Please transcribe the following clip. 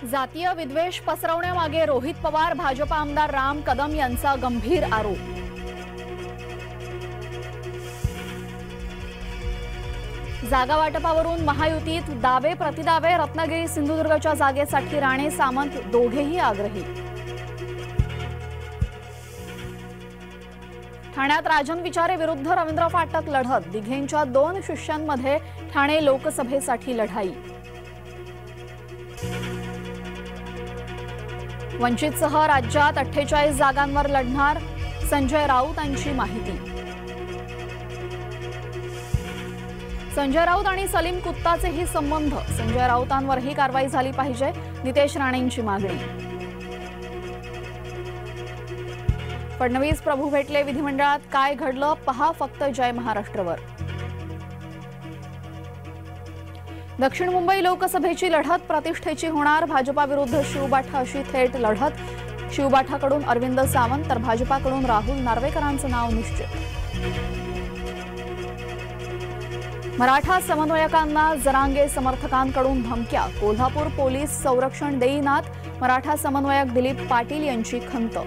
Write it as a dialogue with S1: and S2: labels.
S1: जातीय विद्वेष पसरवण्यामागे रोहित पवार, भाजप आमदार राम कदम यांचा गंभीर आरोप। जागा वाटपावरून महायुतीत दावे प्रतिदावे, रत्नागिरी सिंधुदुर्गच्या जागेसाठी राणे सामंत दोघेही आग्रही। ठाण्यात राजन विचारे विरुद्ध रवींद्र फाटक लढत, दिघेंच्या 2 शिष्यांमध्ये ठाणे लोकसभेसाठी लढाई। वंचितसह राज्यात 48 जागांवर लढणार, संजय राऊतांची माहिती। संजय राऊत आणि सलीम कुत्ताचेही संबंध, संजय राऊतांवरही कारवाई झाली पाहिजे, नितेश राणेंची मागणी। फडणवीस प्रभू भेटले, विधिमंडळात काय घडलं पहा फक्त जय महाराष्ट्रवर। दक्षिण मुंबई लोकसभेची लढत प्रतिष्ठेची होणार, भाजपा विरुद्ध शिवबाठा अशी थेट लढत। शिवबाठाकडून अरविंद सावंत तर भाजपाकडून राहुल नार्वेकरांचं नाव निश्चित। मराठा समन्वयकांना जरांगे समर्थकांकडून धमक्या, कोल्हापूर पोलीस संरक्षण देईनात, मराठा समन्वयक दिलीप पाटील यांची खंत।